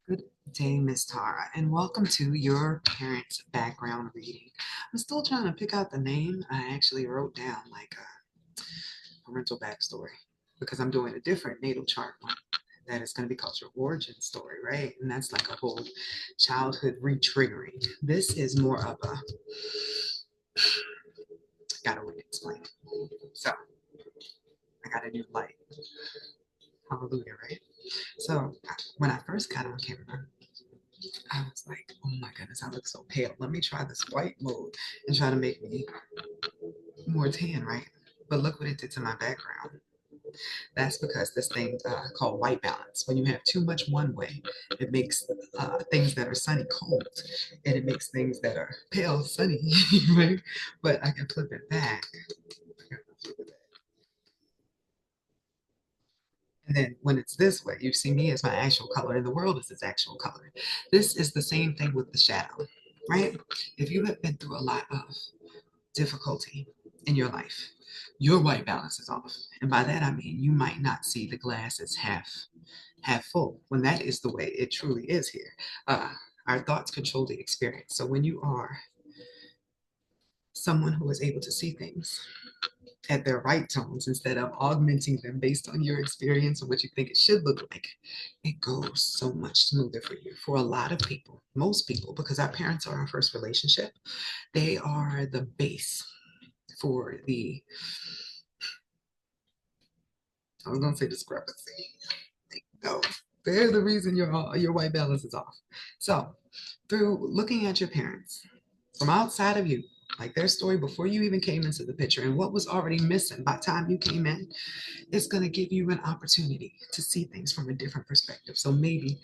Good day, Miss Tara, and welcome to your parents' background reading. I'm still trying to pick out the name. I actually wrote down like a parental backstory because I'm doing a different natal chart one that is going to be called your origin story, right? And that's like a whole childhood re-triggering. This is more of a gotta explain. So I got a new light. Hallelujah, right? So when I first got on camera, I was like, oh my goodness, I look so pale. Let me try this white mode and try to make me more tan, right? But look what it did to my background. That's because this thing called white balance. When you have too much one way, it makes things that are sunny cold, and it makes things that are pale sunny, right? But I can flip it back. And then when it's this way, you see me as my actual color, and the world is its actual color. This is the same thing with the shadow, right? If you have been through a lot of difficulty in your life, your white balance is off. And by that I mean you might not see the glass as half full when that is the way it truly is here. Uh, our thoughts control the experience. So when you are someone who is able to see things at their right tones instead of augmenting them based on your experience and what you think it should look like, it goes so much smoother for you. For a lot of people, most people, because our parents are our first relationship, they are the base for the, I was gonna say discrepancy. No, they're the reason your white balance is off. So through looking at your parents from outside of you, like their story before you even came into the picture and what was already missing by the time you came in, it's going to give you an opportunity to see things from a different perspective. So maybe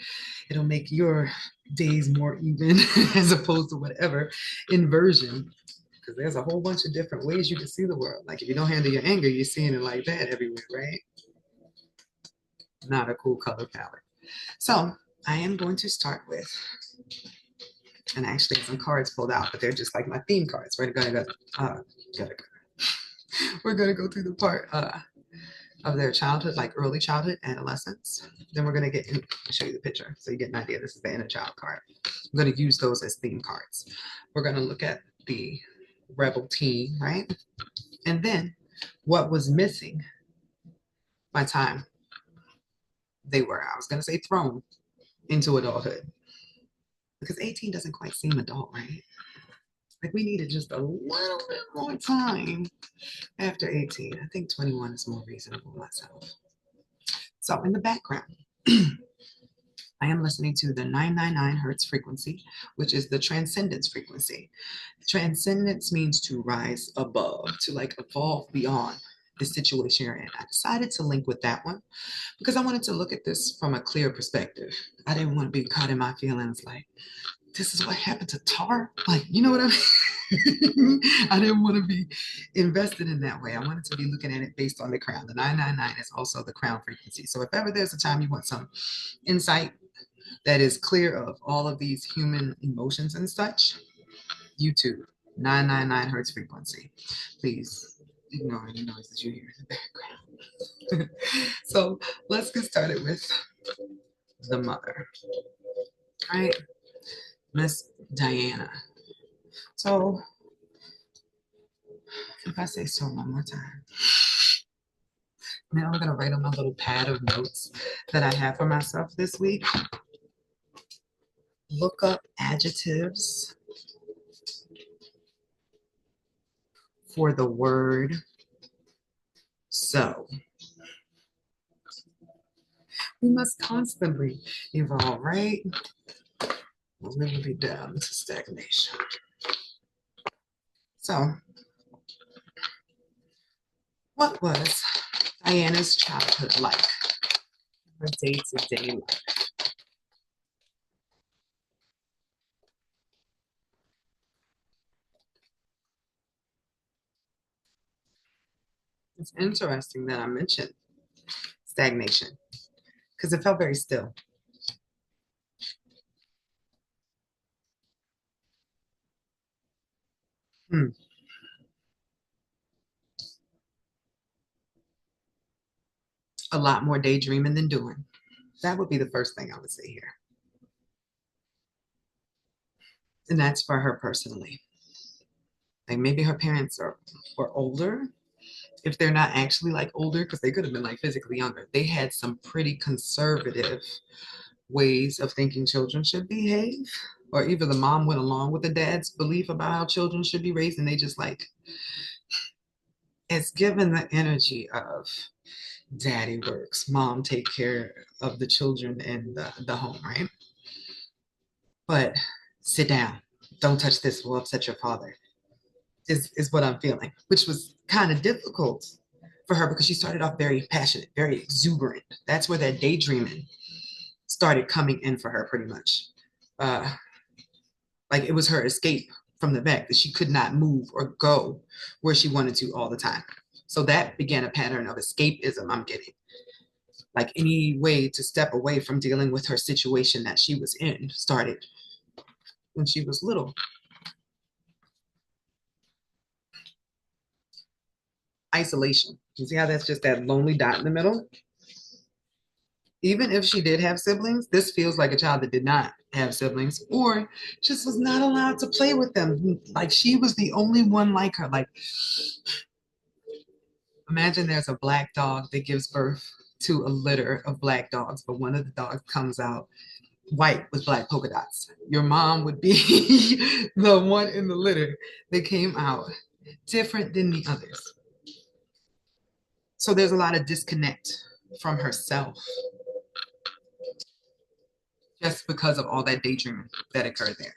it'll make your days more even as opposed to whatever inversion, because there's a whole bunch of different ways you can see the world. Like if you don't handle your anger, you're seeing it like that everywhere, right? Not a cool color palette. So I am going to start with, and I actually have some cards pulled out, but they're just like my theme cards. Gonna go. We're gonna go through the part of their childhood, like early childhood, adolescence. Then we're gonna I'll show you the picture so you get an idea. This is the inner child card. I'm gonna use those as theme cards. We're gonna look at the rebel teen, right? And then what was missing by time they were, I was gonna say thrown into adulthood. Because 18 doesn't quite seem adult, right? Like we needed just a little bit more time after 18. I think 21 is more reasonable myself. So in the background, I am listening to the 999 hertz frequency, which is the transcendence frequency. Transcendence means to rise above, to like evolve beyond the situation you're in. I decided to link with that one because I wanted to look at this from a clear perspective. I didn't want to be caught in my feelings like, this is what happened to Tar. Like, you know what I mean? I didn't want to be invested in that way. I wanted to be looking at it based on the crown. The 999 is also the crown frequency. So if ever there's a time you want some insight that is clear of all of these human emotions and such, YouTube, 999 hertz frequency. Please ignore any noises you hear in the background. So let's get started with the mother. All right, Miss Diana. So if I say so one more time, now I'm gonna write on my little pad of notes that I have for myself this week. Look up adjectives for the word so. We must constantly evolve, right? We'll never be down to stagnation. So, what was Diana's childhood like? Her day-to-day life. It's interesting that I mentioned stagnation because it felt very still. Hmm. A lot more daydreaming than doing. That would be the first thing I would say here. And that's for her personally. Like maybe her parents were older. If they're not actually like older, because they could have been like physically younger, they had some pretty conservative ways of thinking children should behave. Or either the mom went along with the dad's belief about how children should be raised, and they just like, it's given the energy of daddy works, mom take care of the children in the home, right? But sit down, don't touch this, will upset your father, is what I'm feeling, which was kind of difficult for her because she started off very passionate, very exuberant. That's where that daydreaming started coming in for her pretty much. Uh, like it was her escape from the fact that she could not move or go where she wanted to all the time. So that began a pattern of escapism I'm getting. Like any way to step away from dealing with her situation that she was in started when she was little. Isolation. You see how that's just that lonely dot in the middle? Even if she did have siblings, this feels like a child that did not have siblings or just was not allowed to play with them. Like she was the only one like her. Like imagine there's a black dog that gives birth to a litter of black dogs, but one of the dogs comes out white with black polka dots. Your mom would be the one in the litter that came out different than the others. So there's a lot of disconnect from herself just because of all that daydreaming that occurred there.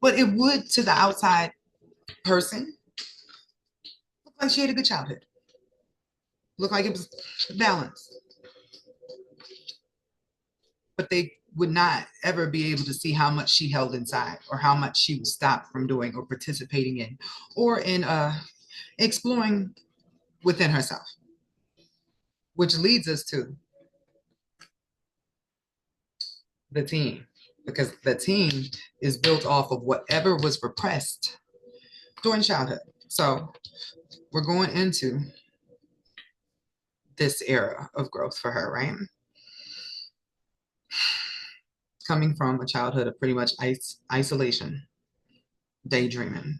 But it would, to the outside person, look like she had a good childhood. Look like it was balanced. But they would not ever be able to see how much she held inside or how much she was stopped from doing or participating in or in exploring within herself, which leads us to the teen, because the teen is built off of whatever was repressed during childhood. So we're going into this era of growth for her, right? Coming from a childhood of pretty much isolation, daydreaming,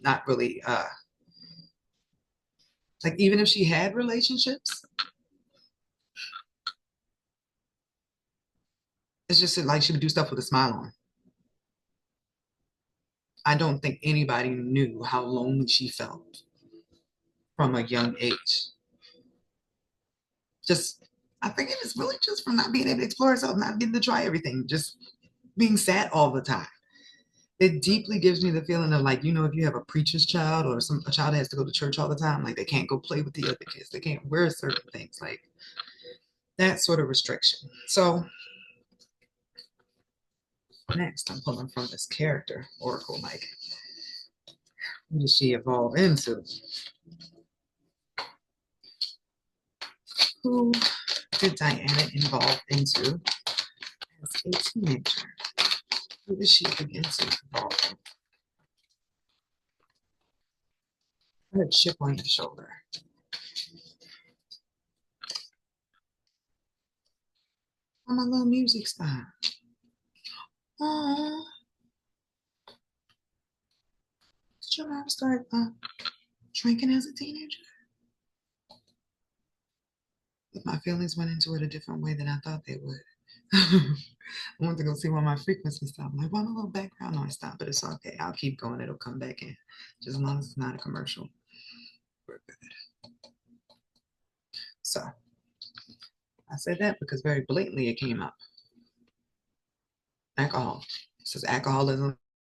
not really, like even if she had relationships, it's just like she would do stuff with a smile on. I don't think anybody knew how lonely she felt from a young age. Just, I think it was really just from not being able to explore herself, not being able to try everything, just being sad all the time. It deeply gives me the feeling of like, if you have a preacher's child or a child that has to go to church all the time, like they can't go play with the other kids, they can't wear certain things, like that sort of restriction. So next, I'm pulling from this character oracle, like what does she evolve into? Who did Diana evolve into as a teenager? Who did she begin to evolve into? Put a chip on your shoulder. Oh, my little music style. Oh, did your mom start drinking as a teenager? But my feelings went into it a different way than I thought they would. I wanted to go see why my frequency stopped. I'm like, why my little background noise stopped? But it's okay. I'll keep going. It'll come back in. Just as long as it's not a commercial. We're good. So I said that because very blatantly it came up. Alcohol. This is alcoholism